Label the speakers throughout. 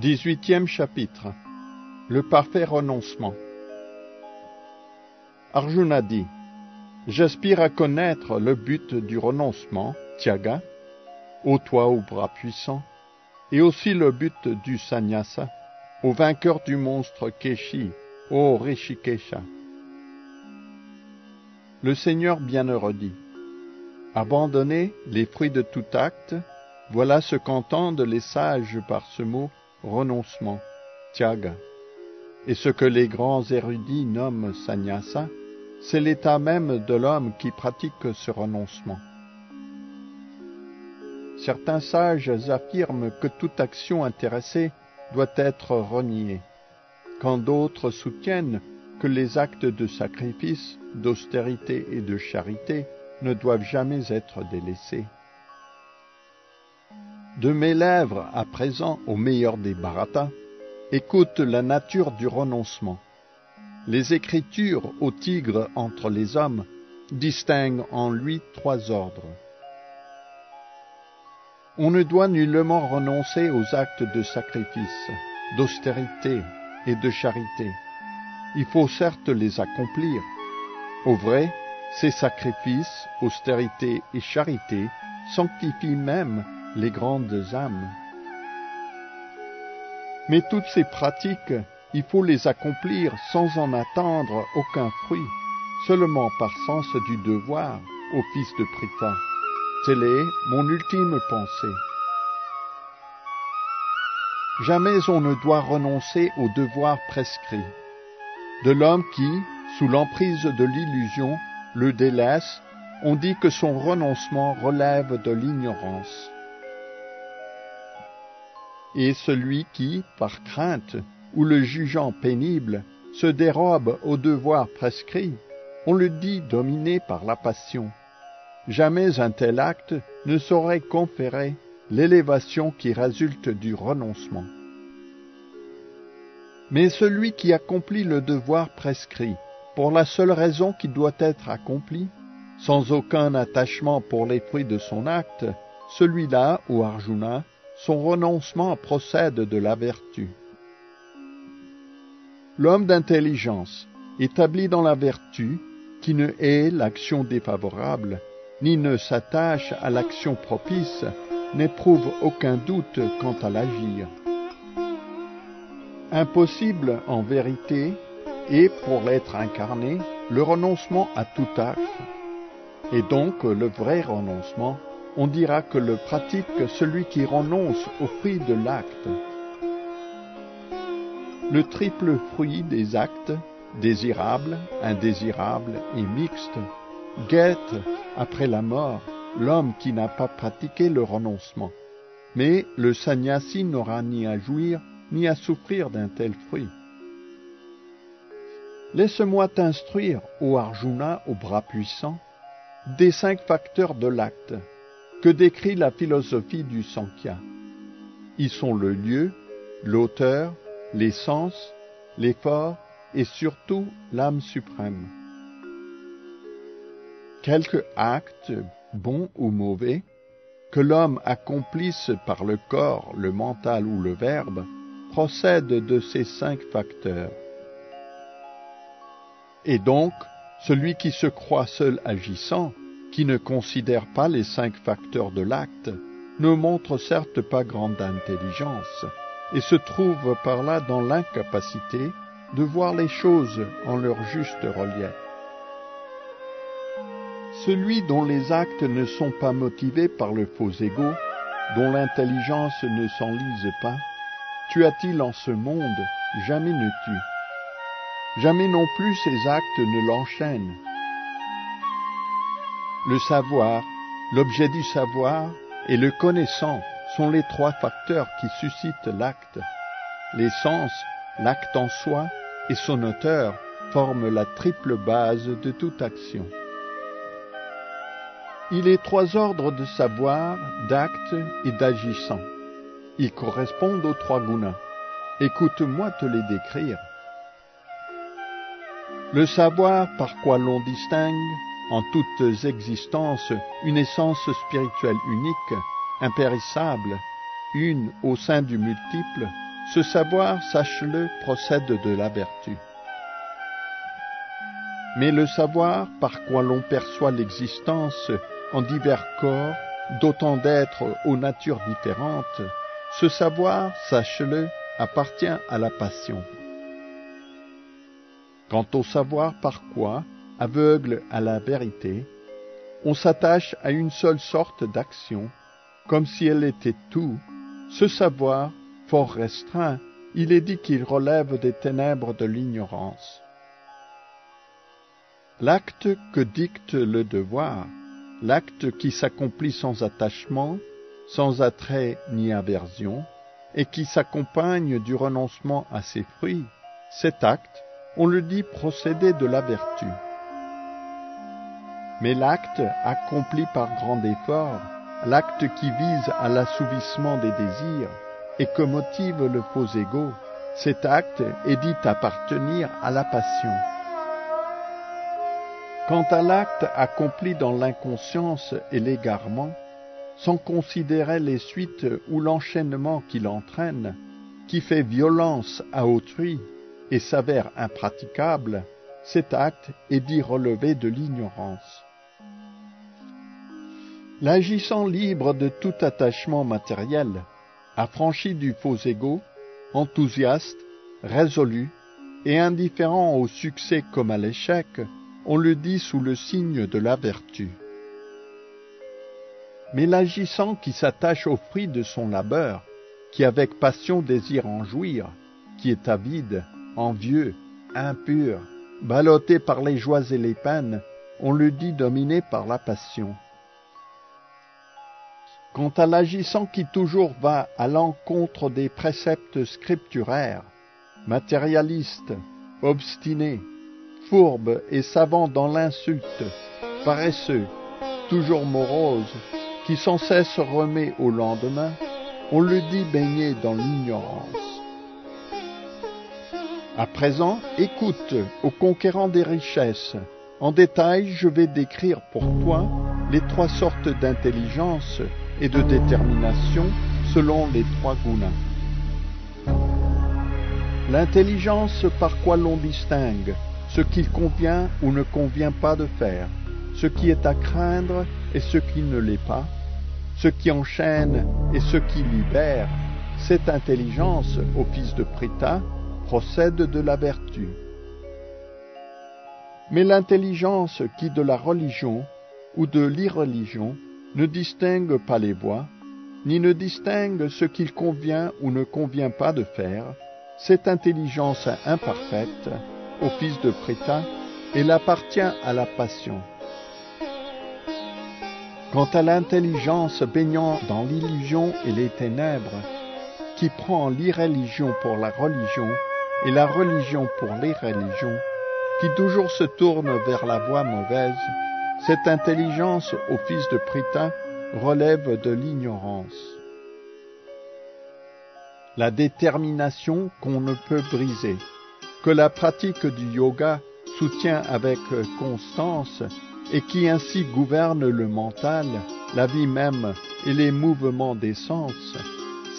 Speaker 1: 18e chapitre. Le parfait renoncement. Arjuna dit: j'aspire à connaître le but du renoncement, Tyaga, ô toi aux bras puissants, et aussi le but du sannyasa, au vainqueur du monstre Keshi, ô Rishikesha. Le Seigneur bienheureux dit: abandonner les fruits de tout acte, voilà ce qu'entendent les sages par ce mot renoncement, Tyaga. Et ce que les grands érudits nomment sannyasa, c'est l'état même de l'homme qui pratique ce renoncement. Certains sages affirment que toute action intéressée doit être reniée, quand d'autres soutiennent que les actes de sacrifice, d'austérité et de charité ne doivent jamais être délaissés. De mes lèvres, à présent, au meilleur des bharatas, écoute la nature du renoncement. Les Écritures, au tigre entre les hommes, distinguent en lui 3 ordres. On ne doit nullement renoncer aux actes de sacrifice, d'austérité et de charité. Il faut certes les accomplir. Au vrai, ces sacrifices, austérité et charité sanctifient même les grandes âmes. Mais toutes ces pratiques, il faut les accomplir sans en attendre aucun fruit, seulement par sens du devoir au fils de Pritha. Telle est mon ultime pensée. Jamais on ne doit renoncer au devoir prescrit. De l'homme qui, sous l'emprise de l'illusion, le délaisse, on dit que son renoncement relève de l'ignorance. Et celui qui, par crainte, ou le jugeant pénible, se dérobe au devoir prescrit, on le dit dominé par la passion. Jamais un tel acte ne saurait conférer l'élévation qui résulte du renoncement. Mais celui qui accomplit le devoir prescrit, pour la seule raison qui doit être accompli, sans aucun attachement pour les fruits de son acte, celui-là, ô Arjuna, son renoncement procède de la vertu. L'homme d'intelligence, établi dans la vertu, qui ne hait l'action défavorable, ni ne s'attache à l'action propice, n'éprouve aucun doute quant à l'agir. Impossible en vérité est, pour l'être incarné, le renoncement à tout acte. Et donc le vrai renoncement, on dira que le pratique celui qui renonce au fruit de l'acte. Le triple fruit des actes, désirables, indésirables et mixtes, guette, après la mort, l'homme qui n'a pas pratiqué le renoncement. Mais le sannyasi n'aura ni à jouir, ni à souffrir d'un tel fruit. Laisse-moi t'instruire, ô Arjuna, aux bras puissants, des 5 facteurs de l'acte, que décrit la philosophie du Sankhya. Ils sont le lieu, l'auteur, les sens, l'effort et surtout l'âme suprême. Quelque acte, bon ou mauvais, que l'homme accomplisse par le corps, le mental ou le verbe, procède de ces 5 facteurs. Et donc, celui qui se croit seul agissant, qui ne considère pas les 5 facteurs de l'acte, ne montre certes pas grande intelligence, et se trouve par là dans l'incapacité de voir les choses en leur juste relief. Celui dont les actes ne sont pas motivés par le faux ego, dont l'intelligence ne s'enlise pas, tua-t-il en ce monde, jamais ne tue. Jamais non plus ses actes ne l'enchaînent. Le savoir, l'objet du savoir et le connaissant sont les 3 facteurs qui suscitent l'acte. Les sens, l'acte en soi et son auteur forment la triple base de toute action. Il est 3 ordres de savoir, d'acte et d'agissant. Ils correspondent aux 3 gunas. Écoute-moi te les décrire. Le savoir par quoi l'on distingue, en toutes existences, une essence spirituelle unique, impérissable, une au sein du multiple, Ce savoir, sache-le, procède de la vertu. Mais le savoir, par quoi l'on perçoit l'existence en divers corps, d'autant d'êtres aux natures différentes, ce savoir, sache-le, appartient à la passion. Quant au savoir par quoi, aveugle à la vérité, on s'attache à une seule sorte d'action, comme si elle était tout, ce savoir, fort restreint, il est dit qu'il relève des ténèbres de l'ignorance. L'acte que dicte le devoir, l'acte qui s'accomplit sans attachement, sans attrait ni aversion, et qui s'accompagne du renoncement à ses fruits, cet acte, on le dit procéder de la vertu. Mais l'acte accompli par grand effort, l'acte qui vise à l'assouvissement des désirs et que motive le faux égo, cet acte est dit appartenir à la passion. Quant à l'acte accompli dans l'inconscience et l'égarement, sans considérer les suites ou l'enchaînement qu'il entraîne, qui fait violence à autrui et s'avère impraticable, cet acte est dit relever de l'ignorance. L'agissant libre de tout attachement matériel, affranchi du faux égo, enthousiaste, résolu et indifférent au succès comme à l'échec, on le dit sous le signe de la vertu. Mais l'agissant qui s'attache au fruit de son labeur, qui avec passion désire en jouir, qui est avide, envieux, impur, ballotté par les joies et les peines, on le dit dominé par la passion. Quant à l'agissant qui toujours va à l'encontre des préceptes scripturaires, matérialiste, obstiné, fourbe et savant dans l'insulte, paresseux, toujours morose, qui sans cesse remet au lendemain, on le dit baigné dans l'ignorance. À présent, écoute, ô conquérant des richesses, en détail je vais décrire pour toi les trois sortes d'intelligence et de détermination selon les trois gunas. L'intelligence par quoi l'on distingue ce qu'il convient ou ne convient pas de faire, ce qui est à craindre et ce qui ne l'est pas, ce qui enchaîne et ce qui libère, cette intelligence, ô fils de Pritha, procède de la vertu. Mais l'intelligence qui de la religion ou de l'irreligion ne distingue pas les voies, ni ne distingue ce qu'il convient ou ne convient pas de faire, cette intelligence imparfaite, au fils de Pritha, elle appartient à la passion. Quant à l'intelligence baignant dans l'illusion et les ténèbres, qui prend l'irréligion pour la religion et la religion pour l'irréligion, qui toujours se tourne vers la voie mauvaise, cette intelligence, au fils de Pritha, relève de l'ignorance. La détermination qu'on ne peut briser, que la pratique du yoga soutient avec constance et qui ainsi gouverne le mental, la vie même et les mouvements des sens,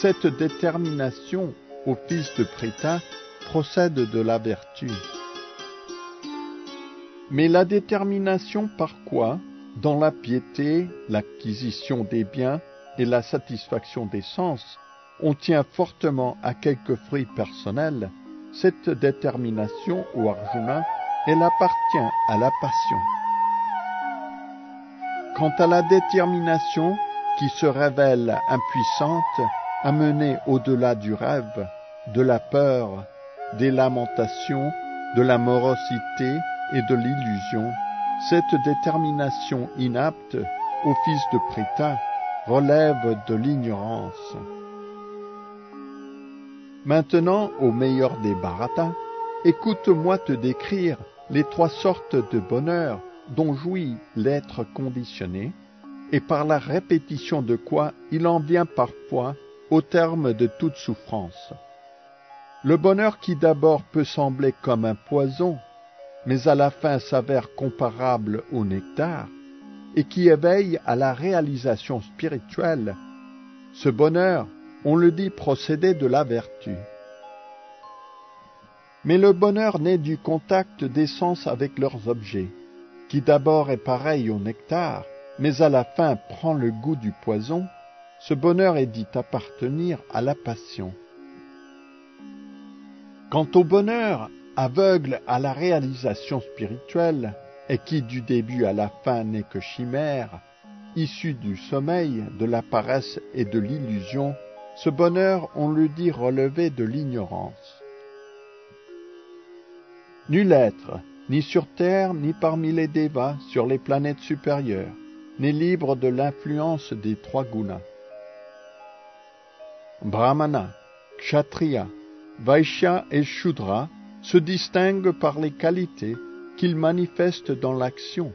Speaker 1: cette détermination, au fils de Pritha, procède de la vertu. Mais la détermination par quoi, dans la piété, l'acquisition des biens et la satisfaction des sens, on tient fortement à quelques fruits personnels, cette détermination, ô Arjuna, elle appartient à la passion. Quant à la détermination qui se révèle impuissante à mener au-delà du rêve, de la peur, des lamentations, de la morosité et de l'illusion, cette détermination inapte, au fils de Pritha, relève de l'ignorance. Maintenant, au meilleur des Bharata, écoute-moi te décrire les trois sortes de bonheur dont jouit l'être conditionné, et par la répétition de quoi il en vient parfois au terme de toute souffrance. Le bonheur qui d'abord peut sembler comme un poison, mais à la fin s'avère comparable au nectar, et qui éveille à la réalisation spirituelle. Ce bonheur, on le dit procéder de la vertu. Mais le bonheur naît du contact des sens avec leurs objets, qui d'abord est pareil au nectar, mais à la fin prend le goût du poison. Ce bonheur est dit appartenir à la passion. Quant au bonheur aveugle à la réalisation spirituelle, et qui du début à la fin n'est que chimère, issu du sommeil, de la paresse et de l'illusion, ce bonheur, on le dit, relevé de l'ignorance. Nul être, ni sur terre, ni parmi les devas, sur les planètes supérieures, n'est libre de l'influence des trois gunas. Brahmana, Kshatriya, Vaishya et Shudra se distinguent par les qualités qu'ils manifestent dans l'action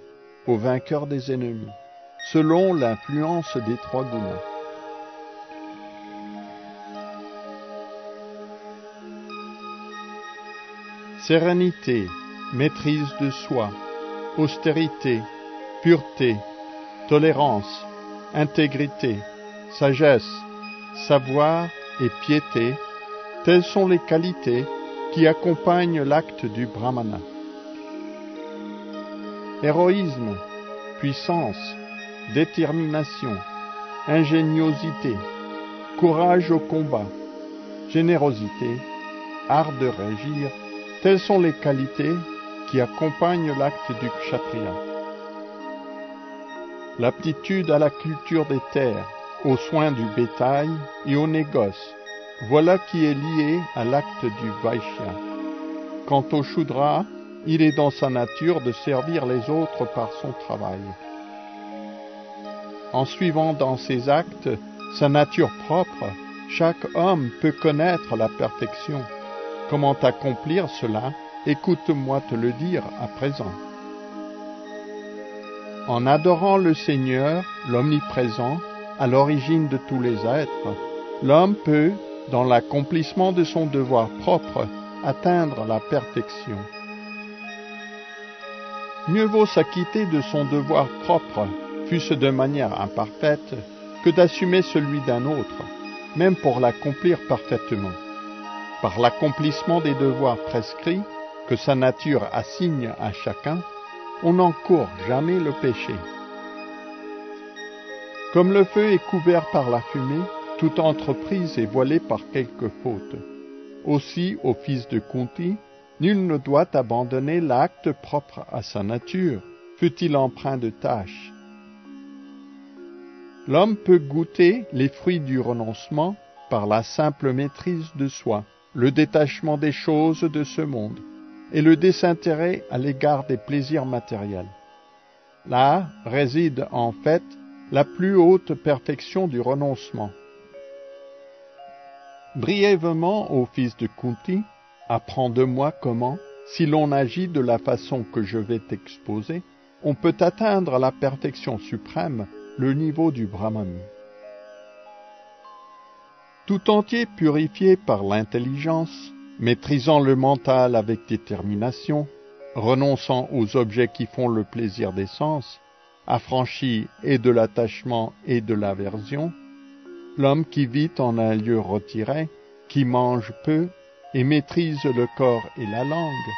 Speaker 1: au vainqueur des ennemis, selon l'influence des trois gunas. Sérénité, maîtrise de soi, austérité, pureté, tolérance, intégrité, sagesse, savoir et piété, telles sont les qualités qui accompagnent l'acte du brahmana. Héroïsme, puissance, détermination, ingéniosité, courage au combat, générosité, art de régir, telles sont les qualités qui accompagnent l'acte du kshatriya. L'aptitude à la culture des terres, aux soins du bétail et au négoce, voilà qui est lié à l'acte du vaishya. Quant au shudra, il est dans sa nature de servir les autres par son travail. En suivant dans ses actes sa nature propre, chaque homme peut connaître la perfection. Comment accomplir cela? Écoute-moi te le dire à présent. En adorant le Seigneur, l'omniprésent, à l'origine de tous les êtres, l'homme peut, dans l'accomplissement de son devoir propre, atteindre la perfection. Mieux vaut s'acquitter de son devoir propre, fût-ce de manière imparfaite, que d'assumer celui d'un autre, même pour l'accomplir parfaitement. Par l'accomplissement des devoirs prescrits, que sa nature assigne à chacun, on n'encourt jamais le péché. Comme le feu est couvert par la fumée, toute entreprise est voilée par quelque faute. Aussi, au fils de Kunti, nul ne doit abandonner l'acte propre à sa nature, fût-il empreint de tâches. L'homme peut goûter les fruits du renoncement par la simple maîtrise de soi, le détachement des choses de ce monde et le désintérêt à l'égard des plaisirs matériels. Là réside en fait la plus haute perfection du renoncement. Brièvement, ô fils de Kunti, apprends de moi comment, si l'on agit de la façon que je vais t'exposer, on peut atteindre la perfection suprême, le niveau du Brahman. Tout entier purifié par l'intelligence, maîtrisant le mental avec détermination, renonçant aux objets qui font le plaisir des sens, affranchi et de l'attachement et de l'aversion, l'homme qui vit en un lieu retiré, qui mange peu et maîtrise le corps et la langue,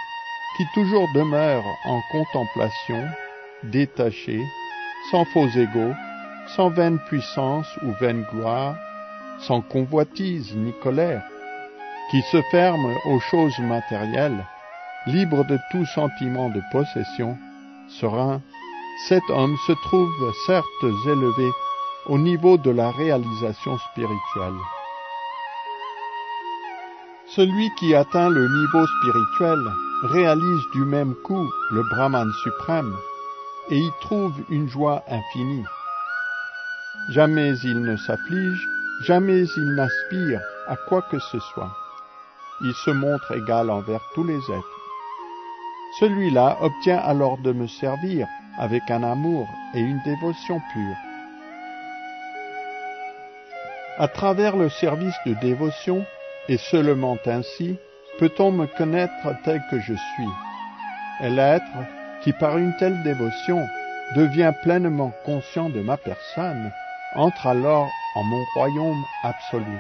Speaker 1: qui toujours demeure en contemplation, détaché, sans faux égaux, sans vaine puissance ou vaine gloire, sans convoitise ni colère, qui se ferme aux choses matérielles, libre de tout sentiment de possession, serein, cet homme se trouve certes élevé au niveau de la réalisation spirituelle. Celui qui atteint le niveau spirituel réalise du même coup le Brahman suprême et y trouve une joie infinie. Jamais il ne s'afflige, jamais il n'aspire à quoi que ce soit. Il se montre égal envers tous les êtres. Celui-là obtient alors de me servir avec un amour et une dévotion pure. À travers le service de dévotion, et seulement ainsi, peut-on me connaître tel que je suis. Et l'être qui, par une telle dévotion, devient pleinement conscient de ma personne, entre alors en mon royaume absolu.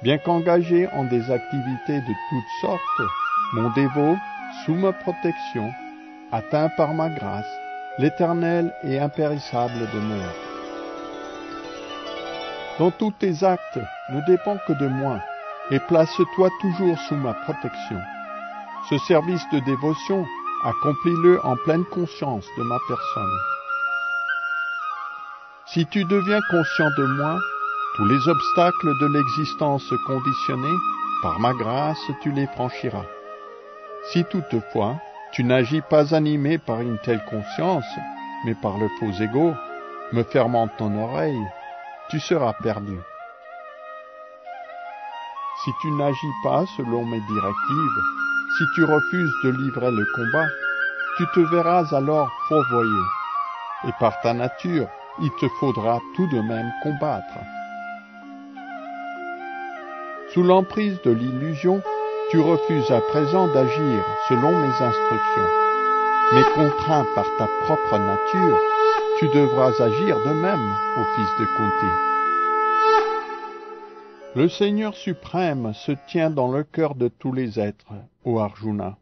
Speaker 1: Bien qu'engagé en des activités de toutes sortes, mon dévot, sous ma protection, atteint par ma grâce, l'éternelle et impérissable demeure. Dans tous tes actes, ne dépend que de moi, et place-toi toujours sous ma protection. Ce service de dévotion, accomplis-le en pleine conscience de ma personne. Si tu deviens conscient de moi, tous les obstacles de l'existence conditionnée, par ma grâce, tu les franchiras. Si toutefois, tu n'agis pas animé par une telle conscience, mais par le faux ego, me fermant ton oreille, tu seras perdu. Si tu n'agis pas selon mes directives, si tu refuses de livrer le combat, tu te verras alors fourvoyé, et par ta nature, il te faudra tout de même combattre. Sous l'emprise de l'illusion, tu refuses à présent d'agir selon mes instructions, mais contraint par ta propre nature, tu devras agir de même, ô fils de Kunti. Le Seigneur suprême se tient dans le cœur de tous les êtres, ô Arjuna,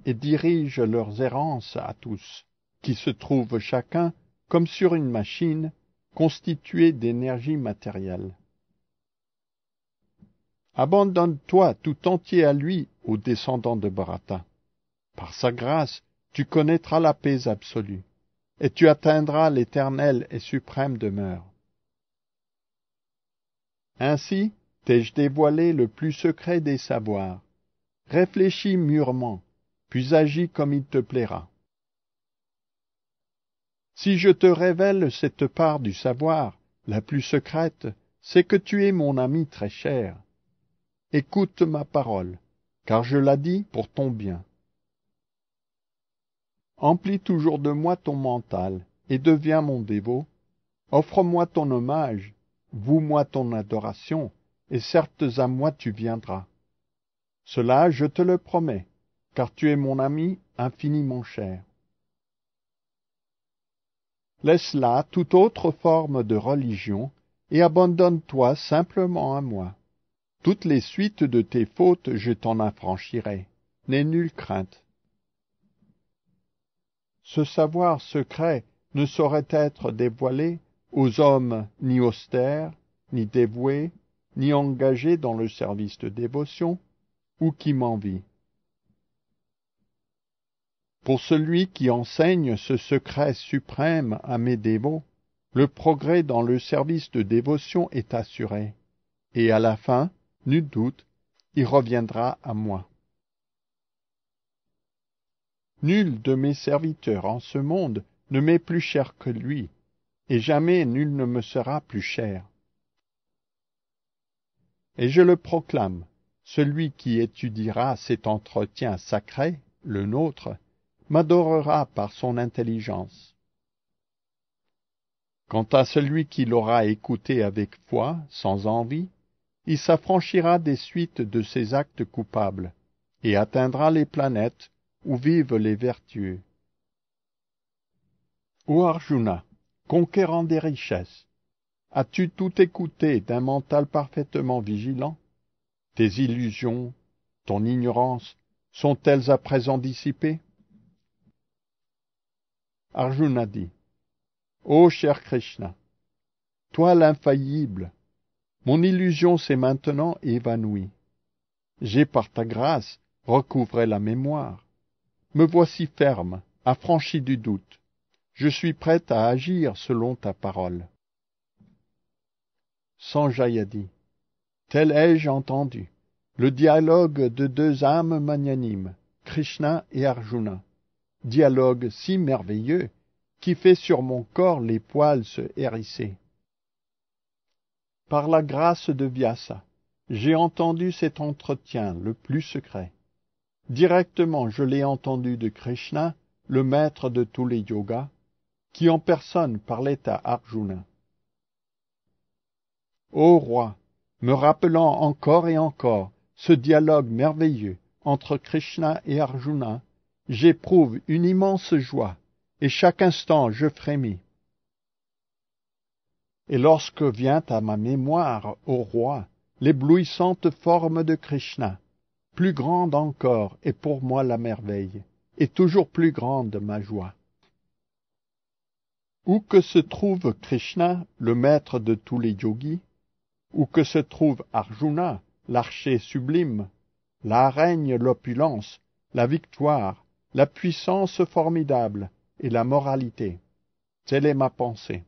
Speaker 1: et dirige leurs errances à tous, qui se trouvent chacun comme sur une machine constituée d'énergie matérielle. Abandonne-toi tout entier à lui, ô descendant de Bharata. Par sa grâce, tu connaîtras la paix absolue, et tu atteindras l'éternelle et suprême demeure. Ainsi, t'ai-je dévoilé le plus secret des savoirs. Réfléchis mûrement, puis agis comme il te plaira. Si je te révèle cette part du savoir, la plus secrète, c'est que tu es mon ami très cher. Écoute ma parole, car je la dis pour ton bien. Emplis toujours de moi ton mental, et deviens mon dévot. Offre-moi ton hommage, voue-moi ton adoration, et certes à moi tu viendras. Cela, je te le promets, car tu es mon ami infiniment cher. Laisse là toute autre forme de religion, et abandonne-toi simplement à moi. Toutes les suites de tes fautes je t'en affranchirai, n'aie nulle crainte. Ce savoir secret ne saurait être dévoilé aux hommes ni austères, ni dévoués, ni engagés dans le service de dévotion, ou qui m'envient. Pour celui qui enseigne ce secret suprême à mes dévots, le progrès dans le service de dévotion est assuré, et à la fin, nul doute, il reviendra à moi. Nul de mes serviteurs en ce monde ne m'est plus cher que lui, et jamais nul ne me sera plus cher. Et je le proclame, celui qui étudiera cet entretien sacré, le nôtre, m'adorera par son intelligence. Quant à celui qui l'aura écouté avec foi, sans envie, il s'affranchira des suites de ses actes coupables, et atteindra les planètes où vivent les vertueux. Ô Arjuna, conquérant des richesses, as-tu tout écouté d'un mental parfaitement vigilant? Tes illusions, ton ignorance, sont-elles à présent dissipées? Arjuna dit, ô cher Krishna, toi l'infaillible, mon illusion s'est maintenant évanouie. J'ai par ta grâce recouvré la mémoire. Me voici ferme, affranchi du doute. Je suis prêt à agir selon ta parole. Sanjaya dit, tel ai-je entendu, le dialogue de deux âmes magnanimes, Krishna et Arjuna, dialogue si merveilleux qui fait sur mon corps les poils se hérisser. Par la grâce de Vyasa, j'ai entendu cet entretien le plus secret. Directement je l'ai entendu de Krishna, le maître de tous les yogas, qui en personne parlait à Arjuna. Ô roi, me rappelant encore et encore ce dialogue merveilleux entre Krishna et Arjuna, j'éprouve une immense joie, et chaque instant je frémis. Et lorsque vient à ma mémoire, ô roi, l'éblouissante forme de Krishna. Plus grande encore est pour moi la merveille, et toujours plus grande ma joie. Où que se trouve Krishna, le maître de tous les yogis, où que se trouve Arjuna, l'archer sublime, là règne l'opulence, la victoire, la puissance formidable et la moralité. Telle est ma pensée.